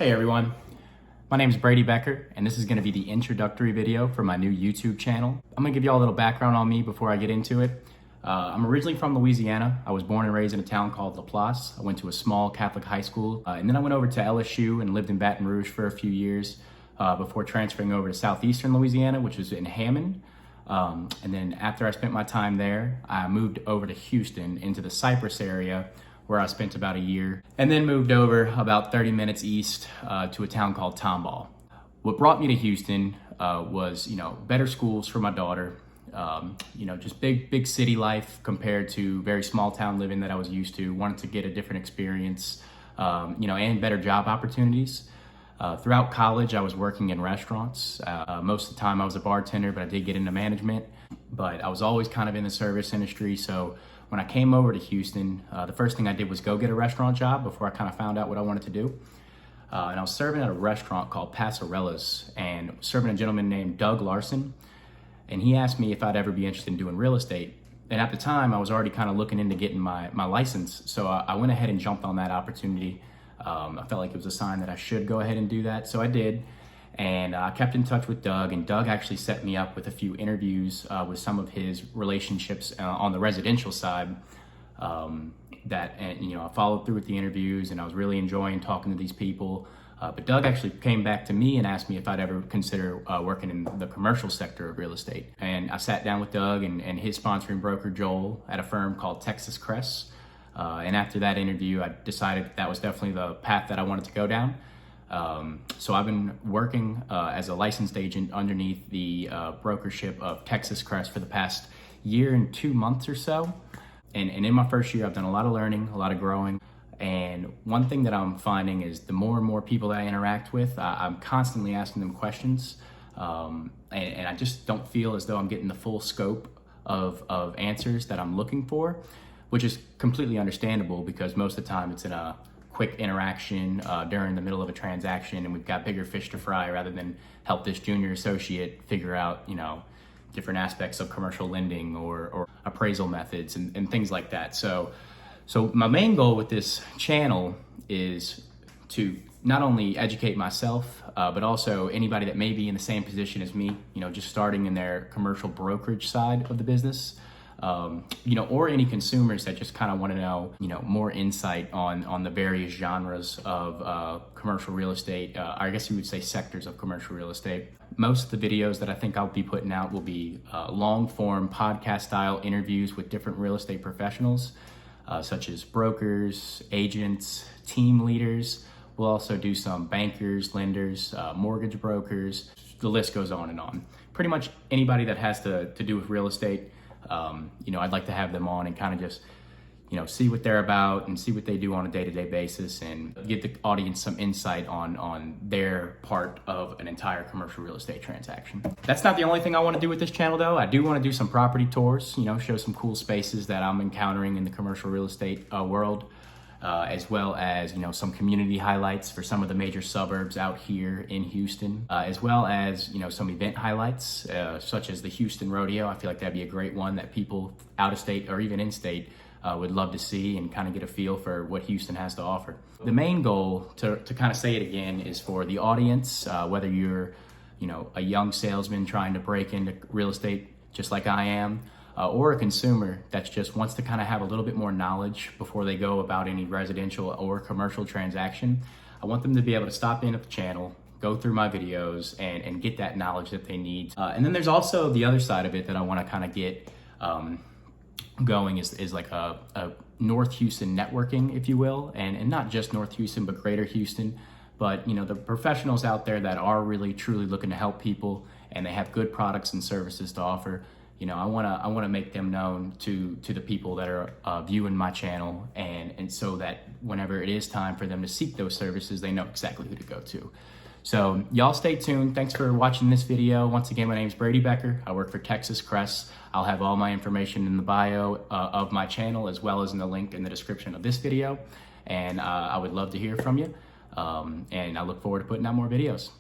Hey everyone, my name is Brady Becker, and this is going to be the introductory video for my new YouTube channel. I'm going to give you all a little background on me before I get into it. I'm originally from Louisiana. I was born and raised in a town called Laplace. I went to a small Catholic high school, and then I went over to LSU and lived in Baton Rouge for a few years before transferring over to southeastern Louisiana, which was in Hammond. And then after I spent my time there, I moved over to Houston into the Cypress area, where I spent about a year, and then moved over about 30 minutes east to a town called Tomball. What brought me to Houston was, better schools for my daughter, just big city life compared to very small town living that I was used to. Wanted to get a different experience, and better job opportunities. Throughout college, I was working in restaurants. Most of the time I was a bartender, but I did get into management. But I was always kind of in the service industry, so when I came over to Houston, the first thing I did was go get a restaurant job before I kind of found out what I wanted to do. And I was serving at a restaurant called Passarella's and serving a gentleman named Doug Larson. And he asked me if I'd ever be interested in doing real estate. And at the time, I was already kind of looking into getting my license. So I went ahead and jumped on that opportunity. I felt like it was a sign that I should go ahead and do that. So I did. And I kept in touch with Doug, and Doug actually set me up with a few interviews with some of his relationships on the residential side. I followed through with the interviews, and I was really enjoying talking to these people. But Doug actually came back to me and asked me if I'd ever consider working in the commercial sector of real estate. And I sat down with Doug and his sponsoring broker, Joel, at a firm called Texas Crest. And after that interview, I decided that was definitely the path that I wanted to go down. So I've been working as a licensed agent underneath the brokership of Texas Crest for the past year and 2 months or so. And in my first year, I've done a lot of learning, a lot of growing. And one thing that I'm finding is the more and more people that I interact with, I'm constantly asking them questions. And I just don't feel as though I'm getting the full scope of answers that I'm looking for, which is completely understandable because most of the time it's in a quick interaction during the middle of a transaction, and we've got bigger fish to fry rather than help this junior associate figure out, different aspects of commercial lending or appraisal methods and things like that. So my main goal with this channel is to not only educate myself, but also anybody that may be in the same position as me, just starting in their commercial brokerage side of the business. Or any consumers that just kind of want to know, more insight on the various genres of commercial real estate. I guess you would say sectors of commercial real estate. Most of the videos that I think I'll be putting out will be long form podcast style interviews with different real estate professionals, such as brokers, agents, team leaders. We'll also do some bankers, lenders, mortgage brokers. The list goes on and on. Pretty much anybody that has to do with real estate. I'd like to have them on and kind of just, see what they're about and see what they do on a day-to-day basis and give the audience some insight on their part of an entire commercial real estate transaction. That's not the only thing I want to do with this channel though. I do want to do some property tours, show some cool spaces that I'm encountering in the commercial real estate world. As well as, some community highlights for some of the major suburbs out here in Houston, as well as, some event highlights, such as the Houston Rodeo. I feel like that'd be a great one that people out of state or even in state would love to see and kind of get a feel for what Houston has to offer. The main goal, to kind of say it again, is for the audience, whether you're, a young salesman trying to break into real estate just like I am, or a consumer that just wants to kind of have a little bit more knowledge before they go about any residential or commercial transaction. I want them to be able to stop in at the channel, go through my videos, and get that knowledge that they need. And then there's also the other side of it that I want to kind of get going is like a North Houston networking, if you will, and not just North Houston, but Greater Houston. But the professionals out there that are really truly looking to help people and they have good products and services to offer. I want to make them known to the people that are viewing my channel, and so that whenever it is time for them to seek those services, they know exactly who to go to. So y'all stay tuned. Thanks for watching this video. Once again, my name is Brady Becker. I work for Texas Crest. I'll have all my information in the bio of my channel, as well as in the link in the description of this video. And I would love to hear from you. And I look forward to putting out more videos.